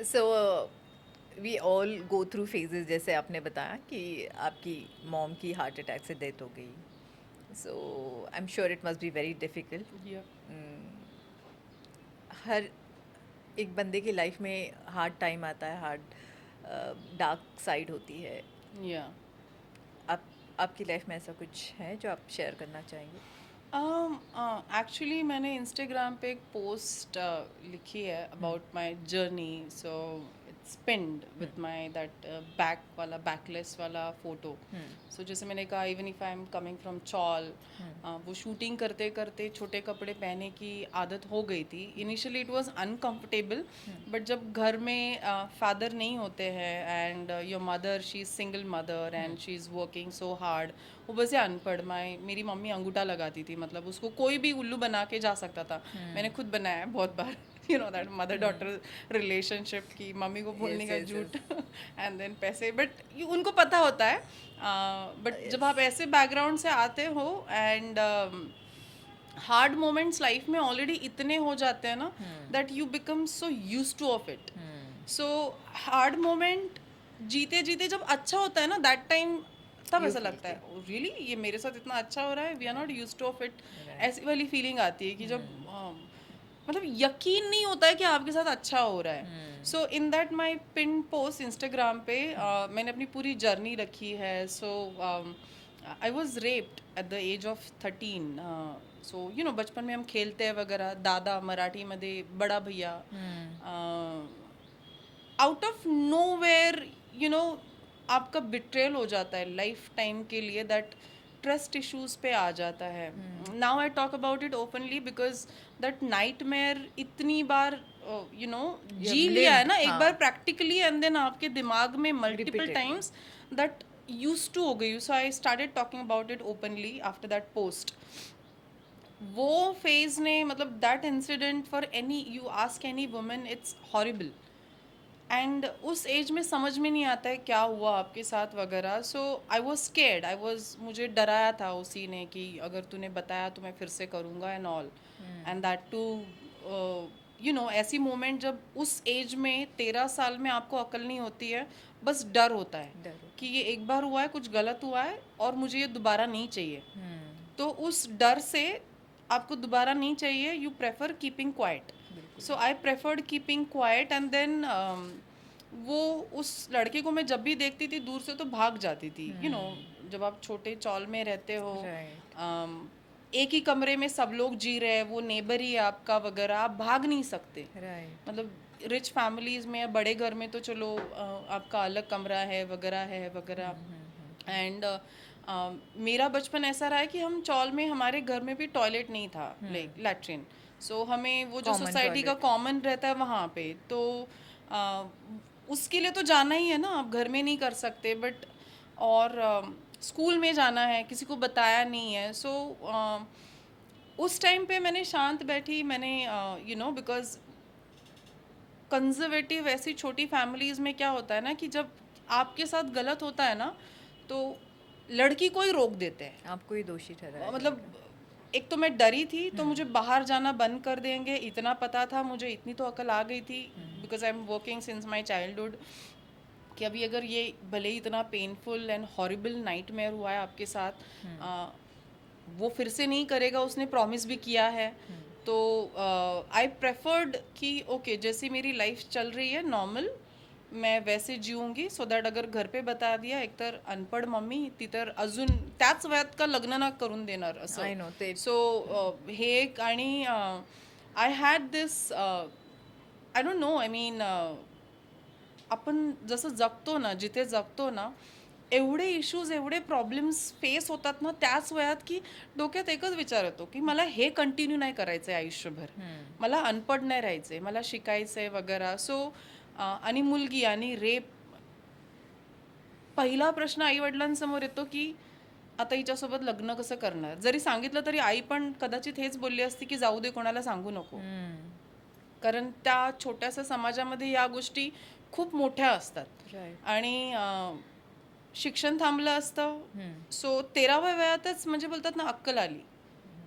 So we all go through phases, जैसे आपने बताया कि आपकी मॉम की हार्ट अटैक से डेथ हो गई। So I am sure it must be very difficult. या हर एक बंदे की लाइफ में हार्ड टाइम आता है, हार्ड डार्क साइड होती है। या आप आपकी लाइफ में ऐसा कुछ है जो आप शेयर करना चाहेंगे? एक्चुअली मैंने इंस्टाग्राम पे एक पोस्ट लिखी है hmm. About my journey, so it's pinned hmm. With my that backless वाला फोटो। हम्म। सो जैसे मैंने कहा, even if I am coming from chawl, hmm. वो शूटिंग करते करते छोटे कपड़े पहनने की आदत हो गई थी। Initially it was uncomfortable, but जब घर में फादर नहीं होते हैं and your mother, she is single mother hmm. And she is working so hard. वो वैसे अनपढ़, मेरी मम्मी अंगूठा लगाती थी, मतलब उसको कोई भी उल्लू बना के जा सकता था। मैंने खुद बनाया है बहुत बार। You know that mother daughter relationship की, मम्मी को बोलने यस, का यस, झूठ यस। एंड देन पैसे, बट उनको पता होता है। बट जब यस। आप ऐसे बैकग्राउंड से आते हो एंड हार्ड मोमेंट्स लाइफ में ऑलरेडी इतने हो जाते हैं ना, that you become so use to of it. So hard moment जीते जीते जब अच्छा होता है ना, दैट टाइम तब यू ऐसा फील लगता कि है रियली ये मेरे साथ इतना अच्छा हो रहा है, we are not use to of it. Right. ऐसी वाली फीलिंग आती है कि जब मतलब यकीन नहीं होता है कि आपके साथ अच्छा हो रहा है। So in that my pin post Instagram पे मैंने अपनी पूरी जर्नी रखी है। So I was raped at the age of 13। So you know, बचपन में हम खेलते हैं वगैरह, दादा मराठीमध्ये बडा भैया, out of nowhere, you know, आपका बिट्रेल हो जाता है लाइफ टाइम के लिए, दैट ट्रस्ट इश्यूज पे आ जाता है। Now I talk about it openly because that nightmare इतनी बार यू नो यू हैव जी लिया है लिव्ड, ना एक हाँ। बार प्रैक्टिकली, एंड देन आपके दिमाग में multiple repeatedly. Times that use to हो गई। So I started talking about it openly after that post. वो फेज ने, मतलब that incident, for any, you ask any women, it's horrible. And उस age में समझ में नहीं आता है क्या हुआ आपके साथ वगैरह। सो आई वॉज स्केर्ड, मुझे डराया था उसी ने कि अगर तूने बताया तो मैं फिर से करूँगा and all. And that too you know, ऐसी मोमेंट जब उस एज में 13 साल में आपको अकल नहीं होती है, बस डर होता है डर होता कि ये एक बार हुआ है, कुछ गलत हुआ है और मुझे ये दोबारा नहीं चाहिए। है। तो उस डर से, आपको दोबारा नहीं चाहिए, यू प्रेफर कीपिंग क्वाइट। बिल्कुल। So I preferred keeping quiet and then वो, उस लड़के को मैं जब भी देखती थी दूर से तो भाग जाती थी। यू नो, जब आप छोटे चौल में रहते हो, राइट। एक ही कमरे में सब लोग जी रहे हैं, वो नेबर ही है आपका वगैरह, आप भाग नहीं सकते। राइट। मतलब रिच फैमिलीज में या बड़े घर में तो चलो आपका अलग कमरा है वगैरह। एंड मेरा बचपन ऐसा रहा है कि हम चौल में, हमारे घर में भी टॉयलेट नहीं था, लाइक लैट्रिन। सो हमें वो जो कॉमन सोसाइटी का टॉयलेट। कॉमन रहता है वहाँ पे, तो uh, उसके लिए तो जाना ही है ना, आप घर में नहीं कर सकते। बट और स्कूल में जाना है, किसी को बताया नहीं है। सो उस टाइम पे मैंने शांत बैठी, मैंने यू नो, बिकॉज कंजर्वेटिव ऐसी छोटी फैमिलीज में क्या होता है ना, कि जब आपके साथ गलत होता है ना, तो लड़की को ही रोक देते हैं। आपको ही दोषी ठहराया मतलब जाएगा। एक तो मैं डरी थी, तो मुझे बाहर जाना बंद कर देंगे इतना पता था मुझे, इतनी तो अकल आ गई थी, because I am working since my childhood, कि अभी अगर ये भले ही इतना पेनफुल एंड हॉरिबल नाइटमेयर हुआ है आपके साथ, वो फिर से नहीं करेगा, उसने प्रॉमिस भी किया है। तो आई प्रेफर्ड कि ओके, जैसी मेरी लाइफ चल रही है नॉर्मल, मैं वैसे जीऊंगी, सो दॅट अगर घर पे बता दिया, एकतर अनपढ मम्मी, ती तर अजून त्याच वयात का लग्न ना करून देणार असं. आय नो ते. सो हे एक, आणि I had this, I don't know, I mean, आपण जसं जगतो ना, जिथे जगतो ना, एवढे इश्यूज, एवढे प्रॉब्लेम्स फेस होतात ना त्याच वयात, की डोक्यात एकच विचार येतो की मला हे कंटिन्यू नाही करायचंय आयुष्यभर, मला अनपढ नाही राहायचंय, मला शिकायचंय वगैरे. सो आणि मुलगी आणि रेप, पहिला प्रश्न आई वडिलांसमोर येतो की आता हिच्यासोबत लग्न कसं करणार. जरी सांगितलं तरी आई पण कदाचित हेच बोलली असती की जाऊ दे, कोणाला सांगू नको. कारण त्या छोट्याशा समाजामध्ये या गोष्टी खूप मोठ्या असतात. राइट. आणि शिक्षण थांबलं असतं. सो 13व्या वयातच, म्हणजे बोलतात ना, अक्कल आली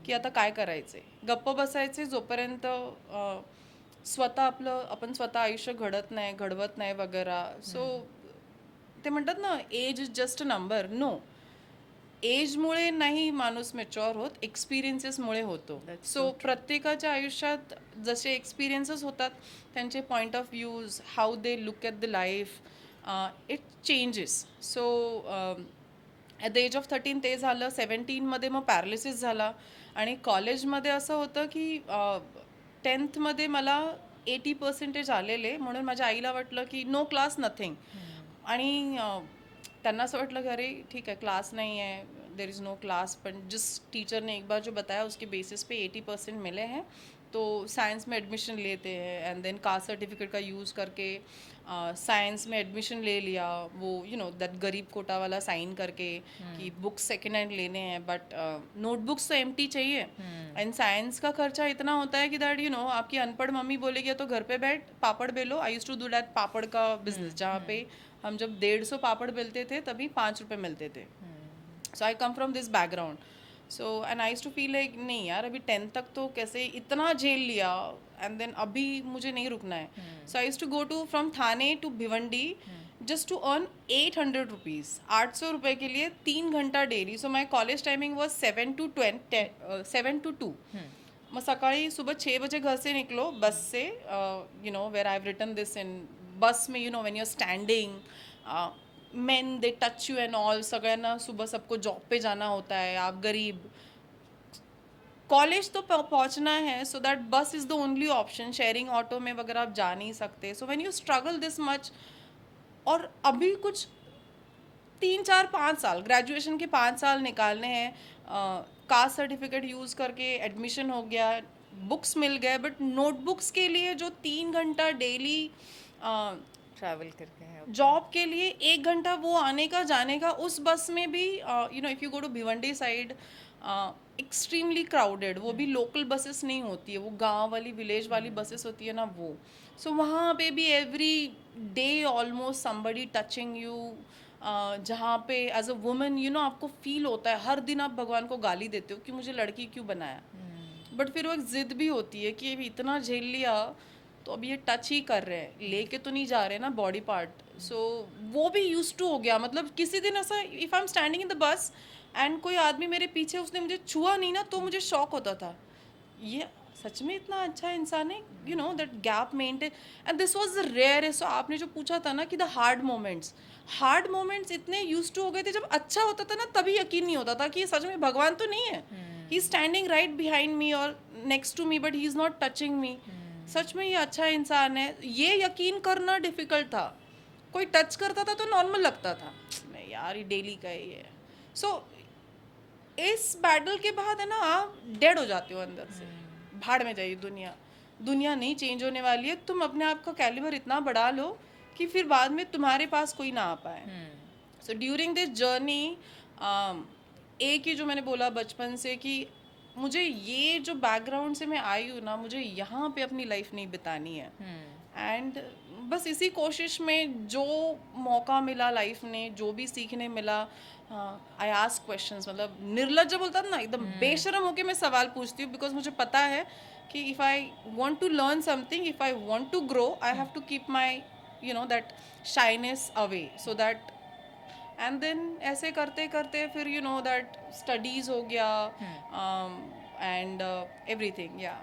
की आता काय करायचंय. गप्प बसायचे जोपर्यंत स्वतः आपण स्वतः आयुष्य घडवत नाही वगैरे. सो ते म्हणतात ना, age is just a number. No, एजमुळे नाही माणूस मॅच्युअर होत, एक्सपिरियन्सेसमुळे होतो. That's so so true. प्रत्येकाच्या आयुष्यात जसे एक्सपिरियन्सेस होतात, त्यांचे point of views, how they look at the life, it changes. So at the age of 13 ते झालं. 17मध्ये मग पॅरालिसिस झाला. आणि कॉलेजमध्ये असं होतं की 10thमध्ये मला 80% आलेले, म्हणून माझ्या आईला वाटलं की नो क्लास नथिंग. आणि त्यांना असं वाटलं की अरे ठीक है, क्लास नहीं है, देर इज़ नो क्लास, पर जिस टीचर ने एक बार जो बताया उसके बेसिस पे 80% मिले हैं, तो साइंस में एडमिशन लेते हैं. एंड देन कास्ट सर्टिफिकेट का यूज़ करके साइंस में एडमिशन ले लिया, वो दैट गरीब कोटा वाला साइन करके कि बुक्स सेकेंड हैंड लेने हैं, बट नोटबुक्स तो एम्प्टी चाहिए. एंड साइंस का खर्चा इतना होता है कि दैट आपकी अनपढ़ मम्मी बोलेगी या तो घर पे बैठ पापड़ बेलो. आई यूज टू डू दैट पापड़ का बिजनेस, जहाँ पे हम जब 150 पापड़ बेलते थे तभी 5 रुपए मिलते थे. So I come from this background. So and I use to feel like नहीं यार, अभी 10th तक तो कैसे इतना झेल लिया, एंड देन अभी मुझे नहीं रुकना है. So I use to go to from Thane to Bhiwandi just to earn 800 rupees. 800 रुपये के लिए 3 घंटा daily. So my college timing was 7 to 2. मग सकाळी सुबह 6 बजे घर से निकलो बस से, where I have written this in bus में, when you are standing, men they touch you and all. सगळ्यांना सुबह सबको जॉब पे जाना होता है, आप गरीब, कॉलेज तो पहुंचना है. सो दैट बस is the only option. Sharing auto में वगैरह आप जा नहीं सकते. So when you struggle this much, और अभी कुछ 3 4 5 साल, ग्रेजुएशन के 5 साल निकालने हैं, कास्ट सर्टिफिकेट यूज़ करके एडमिशन हो गया, बुक्स मिल गए, बट नोटबुक्स के लिए जो 3 घंटा डेली ट्रैवल करके है. जॉब के लिए 1 घंटा वो आने का जाने का, उस बस में भी if you go to Bhiwandi side, extremely crowded. वो भी लोकल बसेस नहीं होती है, वो गांव वाली विलेज वाली बसेस होती है ना, वो. सो वहाँ पे भी every day almost somebody touching you, जहाँ पे एज अ वुमन आपको फील होता है हर दिन आप भगवान को गाली देते हो कि मुझे लड़की क्यों बनाया. बट फिर वो एक जिद भी होती है कि अभी इतना झेल लिया तो अब ये टच ही कर रहे हैं, लेके तो नहीं जा रहे ना बॉडी पार्ट. सो वो भी यूज टू हो गया. मतलब किसी दिन ऐसा, if I am standing in the bus and कोई आदमी मेरे पीछे, उसने मुझे छुआ नहीं ना, तो मुझे शॉक होता था, ये सच में इतना अच्छा इंसान है, that gap maintain. And this was the rare. So आपने जो पूछा था ना कि द हार्ड मोमेंट्स इतने यूज टू हो गए थे, जब अच्छा होता था ना तभी यकीन नहीं होता था कि ये सच में भगवान तो नहीं है. He is standing right behind me और next to me, but he is not touching me. सच में ये अच्छा इंसान है, ये यकीन करना डिफिकल्ट था. कोई टच करता था तो नॉर्मल लगता था, नहीं यार ये डेली का ही है. सो इस बैटल के बाद है ना, आप डेड हो जाते हो अंदर से, भाड़ में जाइए. दुनिया नहीं चेंज होने वाली है. तुम अपने आप का कैलिबर इतना बढ़ा लो कि फिर बाद में तुम्हारे पास कोई ना आ पाए. सो ड्यूरिंग दिस जर्नी, एक ही जो मैंने बोला बचपन से कि मुझे ये जो बैकग्राउंड से मैं आई हूँ ना, मुझे यहाँ पे अपनी लाइफ नहीं बितानी है. एंड बस इसी कोशिश में जो मौका मिला लाइफ ने, जो भी सीखने मिला, आई आस्क क्वेश्चंस. मतलब निर्लज्ज बोलता ना, एकदम बेशरम होके मैं सवाल पूछती हूँ, बिकॉज मुझे पता है कि if I want to learn something, if I want to grow, I have to keep my that shyness away, so that. And then ऐसे करते करते फिर दैट स्टडीज़ हो गया, एंड एवरीथिंग, या.